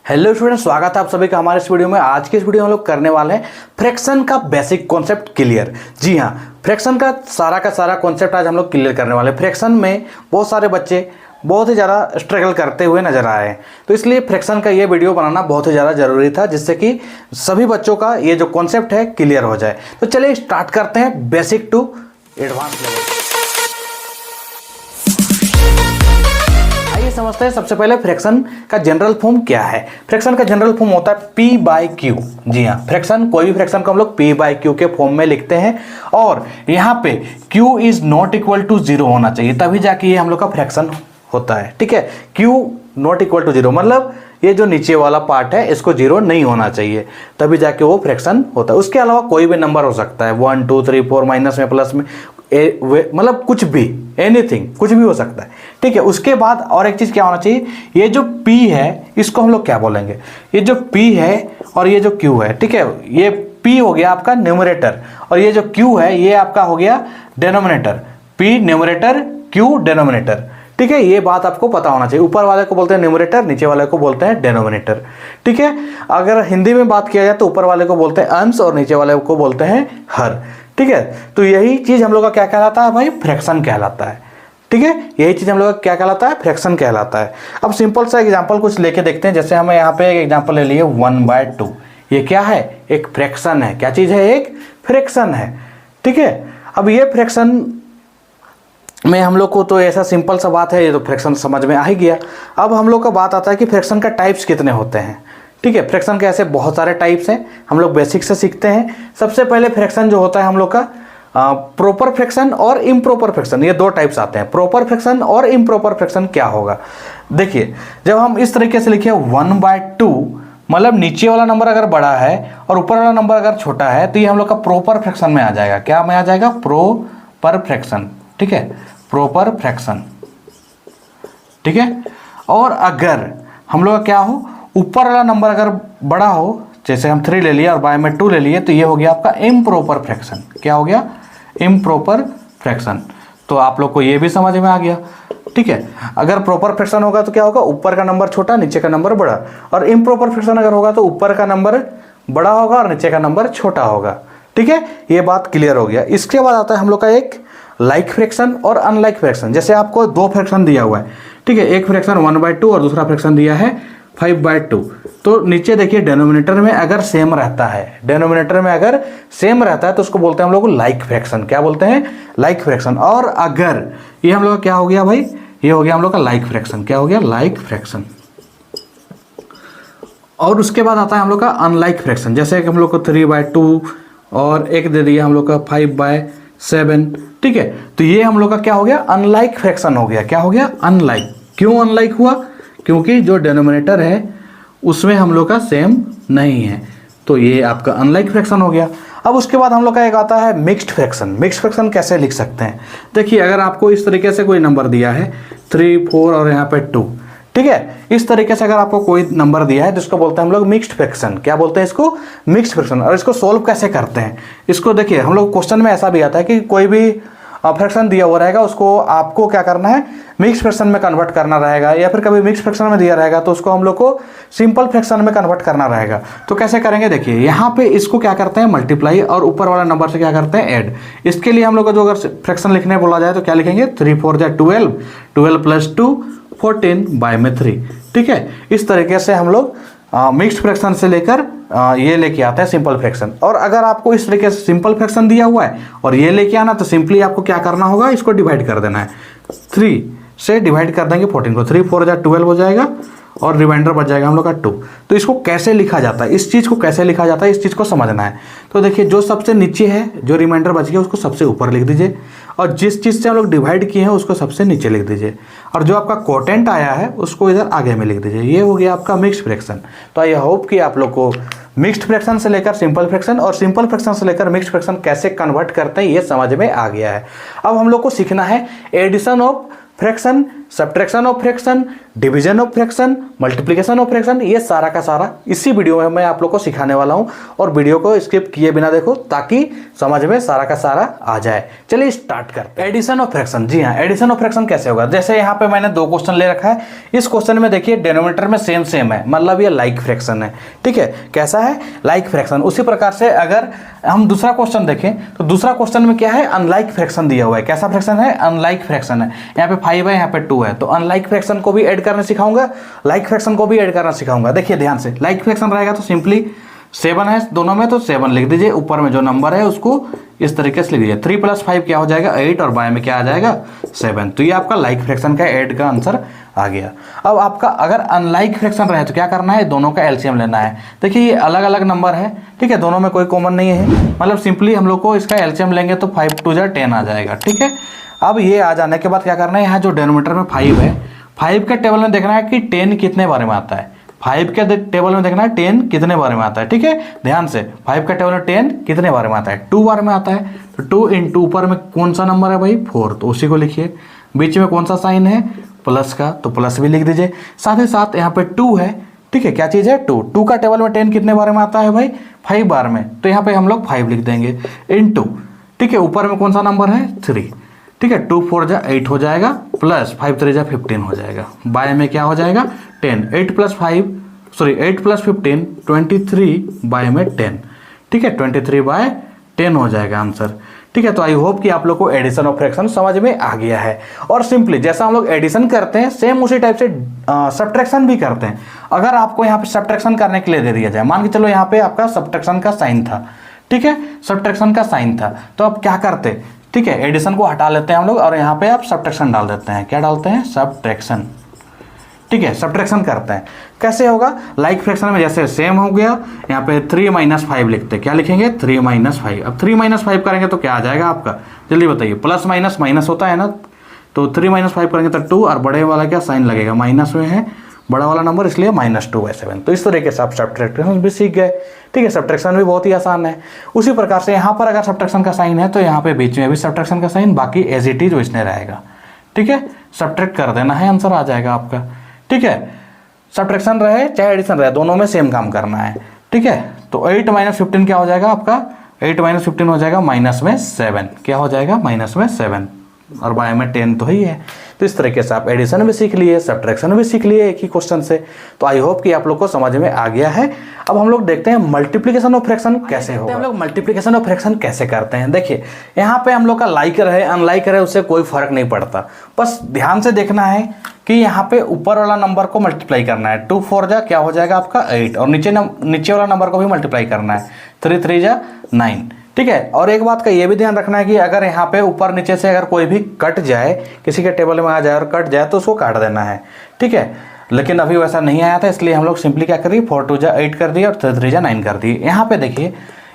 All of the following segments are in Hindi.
हेलो स्टूडेंट, स्वागत है आप सभी का हमारे इस वीडियो में। आज के इस वीडियो में हम लोग करने वाले हैं फ्रैक्शन का बेसिक कॉन्सेप्ट क्लियर। जी हाँ, फ्रैक्शन का सारा कॉन्सेप्ट आज हम लोग क्लियर करने वाले हैं। फ्रैक्शन में बहुत सारे बच्चे बहुत ही ज़्यादा स्ट्रगल करते हुए नजर आए हैं, तो इसलिए फ्रैक्शन का ये वीडियो बनाना बहुत ही ज़्यादा ज़रूरी था, जिससे कि सभी बच्चों का ये जो कॉन्सेप्ट है क्लियर हो जाए। तो चलिए स्टार्ट करते हैं बेसिक टू एडवांस लेवल। समझते हैं सबसे पहले फ्रैक्शन का जनरल फॉर्म क्या है। फ्रैक्शन का जनरल फॉर्म होता है P बाई क्यू। जी हाँ, फ्रैक्शन कोई भी फ्रैक्शन को हम लोग P बाई क्यू के फॉर्म में लिखते हैं, और यहाँ पे Q is not equal to 0 होना चाहिए, तभी जाके ये हम लोग का फ्रैक्शन होता है। ठीक है, Q नॉट इक्वल टू 0 मतलब ये जो नीचे वाला पार्ट है इसको 0 नहीं होना चाहिए, तभी जाके वो फ्रैक्शन होता है। उसके अलावा कोई भी नंबर हो सकता है, 1 2 3 4 माइनस में प्लस में मतलब कुछ भी, एनीथिंग, कुछ भी हो सकता है। ठीक है, उसके बाद और एक चीज क्या होना चाहिए, ये जो P है इसको हम लोग क्या बोलेंगे, ये जो P है और ये जो Q है, ठीक है, ये P हो गया आपका न्यूमरेटर और ये जो Q है ये आपका हो गया denominator. P numerator, Q denominator. ठीक है, ये बात आपको पता होना चाहिए। ऊपर वाले को बोलते हैं न्यूमरेटर, नीचे वाले को बोलते हैं डिनोमिनेटर। ठीक है, अगर हिंदी में बात किया जाए तो ऊपर वाले को बोलते हैं अंश और नीचे वाले को बोलते हैं हर। ठीक है, तो यही चीज हम लोग का क्या कहलाता है भाई, फ्रैक्शन कहलाता है। ठीक है, यही चीज हम लोग का क्या कहलाता है, फ्रैक्शन कहलाता है। अब सिंपल सा एग्जांपल कुछ लेके देखते हैं। जैसे हमें यहाँ पे एक एग्जांपल ले लिए 1/2। ये क्या है, एक फ्रैक्शन है। क्या चीज है, एक फ्रैक्शन है। ठीक है, अब ये फ्रैक्शन में हम लोग को तो ऐसा सिंपल सा बात है, ये तो फ्रैक्शन समझ में आ ही गया। अब हम लोग का बात आता है कि फ्रैक्शन का टाइप्स कितने होते हैं। ठीक है, फ्रैक्शन के ऐसे बहुत सारे टाइप्स हैं, हम लोग बेसिक से सीखते हैं। सबसे पहले फ्रैक्शन जो होता है हम लोग का प्रॉपर फ्रैक्शन और इम्प्रॉपर फ्रैक्शन, ये दो टाइप्स आते हैं। प्रॉपर फ्रैक्शन और इम्प्रॉपर फ्रैक्शन क्या होगा, देखिए जब हम इस तरीके से लिखे 1/2, मतलब नीचे वाला नंबर अगर बड़ा है और ऊपर वाला नंबर अगर छोटा है, तो ये हम लोग का प्रॉपर फ्रैक्शन में आ जाएगा। क्या में आ जाएगा, प्रॉपर फ्रैक्शन। ठीक है, प्रॉपर फ्रैक्शन। ठीक है, और अगर हम लोग का क्या हो, ऊपर वाला नंबर अगर बड़ा हो, जैसे हम 3 ले लिया और बाय में 2 ले लिए, तो ये हो गया आपका इम्प्रॉपर फ्रैक्शन। क्या हो गया, इम्प्रॉपर फ्रैक्शन। तो आप लोग को ये भी समझ में आ गया। ठीक है, अगर प्रॉपर फ्रैक्शन होगा तो क्या होगा, ऊपर का नंबर छोटा नीचे का नंबर बड़ा, और इम्प्रॉपर फ्रैक्शन अगर होगा तो ऊपर का नंबर बड़ा होगा और नीचे का नंबर छोटा होगा। ठीक है, ये बात क्लियर हो गया। इसके बाद आता है हम लोग का एक लाइक फ्रैक्शन और अनलाइक फ्रैक्शन। जैसे आपको दो फ्रैक्शन दिया हुआ है, ठीक है, एक फ्रैक्शन 1/2 और दूसरा फ्रैक्शन दिया है 5/2। तो नीचे देखिए डिनोमिनेटर में अगर सेम रहता है, डिनोमिनेटर में अगर सेम रहता है तो उसको बोलते हैं हम लोग लाइक फ्रैक्शन। क्या बोलते हैं, लाइक फ्रैक्शन। और अगर ये हम लोग का क्या हो गया भाई, ये हो गया हम लोग का लाइक फ्रैक्शन। क्या हो गया, लाइक फ्रैक्शन। और उसके बाद आता है हम लोग का अनलाइक फ्रैक्शन। जैसे कि हम लोग को 3/2 और एक दे दिया हम लोग का 5/7। ठीक है, तो ये हम लोग का क्या हो गया, अनलाइक फ्रैक्शन हो गया। क्या हो गया, अनलाइक। क्यों अनलाइक हुआ, क्योंकि जो डिनोमिनेटर है उसमें हम लोग का सेम नहीं है, तो ये आपका अनलाइक फ्रैक्शन हो गया। अब उसके बाद हम लोग का एक आता है मिक्स्ड फ्रैक्शन। मिक्स्ड फ्रैक्शन कैसे लिख सकते हैं, देखिए अगर आपको इस तरीके से कोई नंबर दिया है 3 4 और यहाँ पे 2, ठीक है, इस तरीके से अगर आपको कोई नंबर दिया है तो इसको बोलते हैं हम लोग मिक्स्ड फ्रैक्शन। क्या बोलते हैं इसको, मिक्स्ड फ्रैक्शन। और इसको सोल्व कैसे करते हैं, इसको देखिए हम लोग क्वेश्चन में ऐसा भी आता है कि कोई भी फ्रैक्शन दिया हुआ रहेगा उसको आपको क्या करना है, मिक्स फ्रैक्शन में कन्वर्ट करना रहेगा, या फिर कभी मिक्स फ्रैक्शन में दिया रहेगा तो उसको हम लोग को सिंपल फ्रैक्शन में कन्वर्ट करना रहेगा। तो कैसे करेंगे, देखिए यहाँ पे इसको क्या करते हैं, मल्टीप्लाई, और ऊपर वाला नंबर से क्या करते हैं, ऐड। इसके लिए हम लोग को जो अगर फ्रैक्शन लिखने बोला जाए तो क्या लिखेंगे, 3 4 12, 12 + 2 14 बाय में 3। ठीक है, इस तरीके से हम लोग मिक्स्ड फ्रैक्शन से लेकर ये लेके आते हैं सिंपल फ्रैक्शन। और अगर आपको इस तरीके से सिंपल फ्रैक्शन दिया हुआ है और ये लेके आना, तो सिंपली आपको क्या करना होगा, इसको डिवाइड कर देना है। 3 से डिवाइड कर देंगे 14 को, 3 4 12 हो जाएगा और रिमाइंडर बच जाएगा हम लोग का 2। तो इसको कैसे लिखा जाता है, इस चीज़ को कैसे लिखा जाता है, इस चीज़ को समझना है। तो देखिए जो सबसे नीचे है, जो रिमाइंडर बच गया उसको सबसे ऊपर लिख दीजिए, और जिस चीज़ से हम लोग डिवाइड किए हैं उसको सबसे नीचे लिख दीजिए, और जो आपका कोटेंट आया है उसको इधर आगे में लिख दीजिए। ये हो गया आपका मिक्स्ड फ्रैक्शन। तो आई होप कि आप लोग को मिक्स्ड फ्रैक्शन से लेकर सिंपल फ्रैक्शन और सिंपल फ्रैक्शन से लेकर मिक्स्ड फ्रैक्शन कैसे कन्वर्ट करते हैं ये समझ में आ गया है। अब हम लोग को सीखना है addition of fraction subtraction of fraction, division of fraction, multiplication of fraction, ये सारा का सारा इसी वीडियो में मैं आप लोग को सिखाने वाला हूं। और वीडियो को स्किप किए बिना देखो ताकि समझ में सारा का सारा आ जाए। चलिए स्टार्ट करते हैं। एडिशन ऑफ फ्रैक्शन, जी हाँ, एडिशन ऑफ फ्रैक्शन कैसे होगा? जैसे यहाँ पे मैंने 2 क्वेश्चन ले रखा है। इस क्वेश्चन में देखिए डिनोमिनेटर में सेम सेम है, मतलब ये लाइक फ्रैक्शन है। ठीक है, कैसा है? Like fraction. उसी प्रकार से अगर हम दूसरा क्वेश्चन देखें तो दूसरा क्वेश्चन में क्या है? अनलाइक फ्रैक्शन दिया हुआ है। कैसा फ्रैक्शन है? अनलाइक फ्रैक्शन है। यहाँ पे 5 है, यहाँ पे 2 है, तो अनलाइक फ्रैक्शन को भी ऐड करना सिखाऊंगा, लाइक फ्रैक्शन को भी ऐड करना सिखाऊंगा। देखिए ध्यान से, लाइक फ्रैक्शन रहेगा तो सिंपली 7 है दोनों में, तो 7 लिख दीजिए। ऊपर में जो नंबर है उसको इस तरीके से लिख दीजिए। 3 + 5 क्या हो जाएगा? 8, और बाय में क्या आ जाएगा? 7। तो ये आपका लाइक फ्रैक्शन का ऐड का आंसर आ गया। अब आपका अगर अनलाइक फ्रैक्शन रहे तो क्या करना है? दोनों का एलसीएम लेना है। देखिए ये अलग अलग नंबर है, ठीक है, दोनों में कोई कॉमन नहीं है, मतलब सिंपली हम लोग को इसका एलसीएम लेंगे तो 5 × 2 = 10 आ जाएगा। ठीक है, अब ये आ जाने के बाद क्या करना है? यहाँ जो डिनोमिनेटर में 5 है, 5 के टेबल में देखना है कि 10 कितने बारे में आता है। 5 के टेबल में देखना है 10 कितने बारे में आता है। ठीक है, ध्यान से, 5 का टेबल में 10 कितने बारे में आता है? 2 बार में आता है। तो 2 × 2 ऊपर में कौन सा नंबर है भाई? 4, तो उसी को लिखिए। बीच में कौन सा साइन है? प्लस का, तो प्लस भी लिख दीजिए। साथ ही साथ यहाँ पे 2 है, ठीक है, क्या चीज़ है? 2 का टेबल में 10 कितने बार में आता है भाई? 5 बार में, तो यहाँ पे हम लोग 5 लिख देंगे इनटू, ठीक है, ऊपर में कौन सा नंबर है? 3, ठीक है, 2 × 4 = 8 हो जाएगा, प्लस 5 × 3 = 15 हो जाएगा। बाय में क्या हो जाएगा? 10। 8 + 15 23 बाय में 10, ठीक है, 23/10 हो जाएगा आंसर। ठीक है, तो आई होप कि आप लोग को एडिशन ऑफ फ्रैक्शन समझ में आ गया है। और सिंपली जैसा हम लोग एडिशन करते हैं सेम उसी टाइप से सब्ट्रैक्शन भी करते हैं। अगर आपको यहाँ पे सब्ट्रैक्शन करने के लिए दे दिया जाए, मान के चलो यहाँ पे आपका सब्ट्रैक्शन का साइन था, ठीक है, सब्ट्रैक्शन का साइन था, तो आप क्या करते? ठीक है, एडिशन को हटा लेते हैं हम लोग और यहाँ पे आप सब्ट्रैक्शन डाल देते हैं। क्या डालते हैं? सब्ट्रैक्शन। ठीक है, सब्ट्रैक्शन करते हैं। कैसे होगा? लाइक फ्रैक्शन में जैसे सेम हो गया, यहाँ पे 3 - 5 लिखते हैं। क्या लिखेंगे? 3 - 5। अब 3 - 5 करेंगे तो क्या आ जाएगा आपका? जल्दी बताइए। प्लस माइनस माइनस होता है ना, तो 3 - 5 करेंगे तो 2, और बड़े वाला क्या साइन लगेगा? माइनस में है बड़ा वाला नंबर, इसलिए -2/7। तो इस तरीके से आप सब्ट्रैक्शन भी सीख गए। ठीक है, सब्ट्रैक्शन भी बहुत ही आसान है। उसी प्रकार से यहाँ पर अगर सब्ट्रैक्शन का साइन है तो यहाँ पे बीच में भी सब्ट्रैक्शन का साइन, बाकी एज इट इज वैसने रहेगा। ठीक है, सब्ट्रैक्ट कर देना है, आंसर आ जाएगा आपका। ठीक है, सब्ट्रैक्शन रहे चाहे एडिशन रहे, दोनों में सेम काम करना है। ठीक है, तो 8 - 15 क्या हो जाएगा आपका? 8 - 15 हो जाएगा -7। क्या हो जाएगा? -7, और बाय में 10 तो ही है। तो इस तरीके से आप एडिशन भी सीख लिए, सब्ट्रैक्शन भी सीख लिए एक ही क्वेश्चन से। तो आई होप कि आप लोग को समझ में आ गया है। अब हम लोग देखते हैं मल्टीप्लिकेशन ऑफ फ्रैक्शन कैसे होगा। हम लोग मल्टीप्लिकेशन ऑफ फ्रैक्शन कैसे करते हैं। देखिए यहाँ पे हम लोग का लाइक रहे अनलाइक रहे उससे कोई फर्क नहीं पड़ता, बस ध्यान से देखना है कि यहाँ पे ऊपर वाला नंबर को मल्टीप्लाई करना है। 2 × 4 = क्या हो जाएगा आपका? 8, और नीचे वाला नंबर को भी मल्टीप्लाई करना है। 3 × 3 = 9। ठीक है, और एक बात का ये भी ध्यान रखना है कि अगर यहाँ पे ऊपर नीचे से अगर कोई भी कट जाए, किसी के टेबल में आ जाए और कट जाए तो उसको काट देना है। ठीक है, लेकिन अभी वैसा नहीं आया था, इसलिए हम लोग सिंपली क्या करिए 4 × 2 = 8 कर दिए और 3 × 3 = 9 कर दिए। यहाँ पे देखिए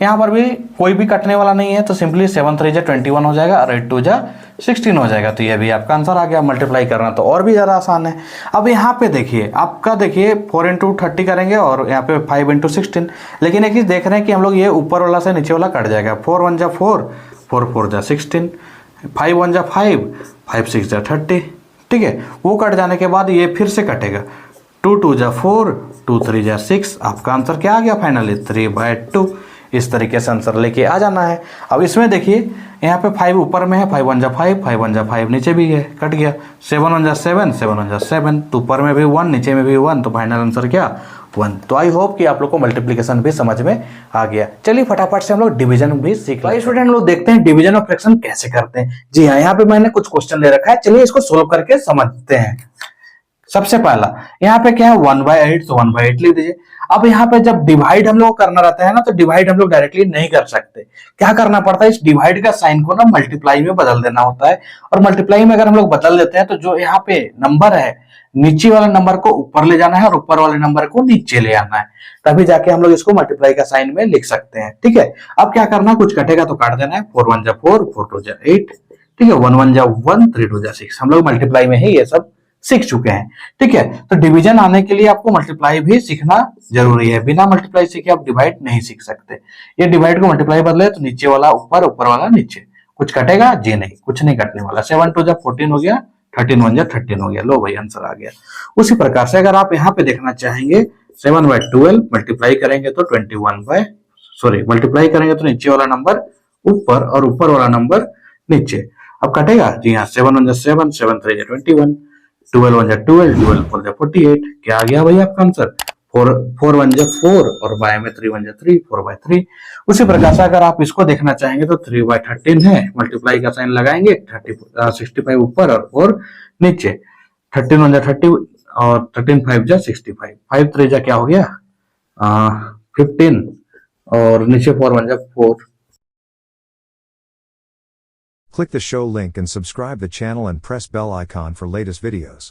यहाँ पर भी कोई भी कटने वाला नहीं है, तो सिंपली 7 × 3 = 21 हो जाएगा और 8 × 2 = 16 हो जाएगा। तो ये भी आपका आंसर आ गया। मल्टीप्लाई करना तो और भी ज़्यादा आसान है। अब यहाँ पे देखिए आपका, देखिए 4 × 30 करेंगे और यहाँ पे 5 × 16, लेकिन एक चीज़ देख रहे हैं कि हम लोग ये ऊपर वाला से नीचे वाला कट जाएगा। 4 × 1 = 4, 4 × 4 = 16, 5 × 1 = 5, 5 × 6 = 30। ठीक है, वो कट जाने के बाद ये फिर से कटेगा। 2 × 2 = 4, 2 × 3 = 6। आपका आंसर क्या आ गया फाइनली? 3/2। इस तरीके से आंसर लेके आ जाना है। अब इसमें देखिए यहाँ पे 5 ऊपर में है, 5 × 1 = 5, 5 × 1 = 5, नीचे भी है, कट गया। 7 × 1 = 7, 7 × 1 = 7, तो ऊपर में भी 1 नीचे में भी 1, तो फाइनल आंसर क्या? 1। तो आई होप कि आप लोग को मल्टीप्लिकेशन भी समझ में आ गया। चलिए फटाफट से हम लोग डिवीजन भी सीख लें। स्टूडेंट लोग देखते हैं डिवीजन ऑफ फ्रैक्शन कैसे करते हैं। जी हाँ, यहाँ पे मैंने कुछ क्वेश्चन ले रखा है, चलिए इसको सोल्व करके समझते हैं। सबसे पहला यहाँ पे क्या है? 1/8, तो 1/8 लिख दीजिए। अब यहाँ पे जब डिवाइड हम लोग को करना रहता है ना, तो डिवाइड हम लोग डायरेक्टली नहीं कर सकते। क्या करना पड़ता है? इस डिवाइड का साइन को ना मल्टीप्लाई में बदल देना होता है, और मल्टीप्लाई में अगर हम लोग बदल देते हैं तो जो यहाँ पे नंबर है, नीचे वाले नंबर को ऊपर ले जाना है और ऊपर वाले नंबर को नीचे ले आना है, तभी जाके हम लोग इसको मल्टीप्लाई का साइन में लिख सकते हैं। ठीक है, अब क्या करना है? कुछ कटेगा तो काट देना है। 4 × 1 = 4, 4 × 2 = 8, ठीक है, 1 × 1 = 1, 3 × 2 = 6। हम लोग मल्टीप्लाई में ही ये सब सीख चुके हैं। ठीक है, तो डिवीजन आने के लिए आपको मल्टीप्लाई भी सीखना जरूरी है। बिना मल्टीप्लाई सीखे आप डिवाइड नहीं सीख सकते। ये डिवाइड को मल्टीप्लाई बदले तो नीचे वाला ऊपर, ऊपर वाला नीचे। कुछ कटेगा? जी नहीं, कुछ नहीं कटने वाला। 7 × 2 = 14 हो गया, 13 वन जा 13 हो गया। लो भाई आंसर आ गया। उसी प्रकार से अगर आप यहाँ पे देखना चाहेंगे 7/12 मल्टीप्लाई करेंगे तो 21 मल्टीप्लाई करेंगे तो नीचे वाला नंबर ऊपर और ऊपर वाला नंबर नीचे। अब कटेगा जी हाँ, 7 वन जा 7, 7 3 जा 21, 12 वन जा 12, 12 4 जा 48। क्या आ गया भाई आपका आंसर? 4 वन जा 4 और बाय में 3 वन जा 3, 4/3। उसी प्रकार से अगर आप इसको देखना चाहेंगे तो 3/13 है, मल्टीप्लाई का साइन लगाएंगे, 65 ऊपर और 4 नीचे। 13 वन जा 30 और 13 5 जा 65, 5 3 जा क्या हो गया 15 और नीचे 4 वन जा 4। Click the show link and subscribe the channel and press bell icon for latest videos.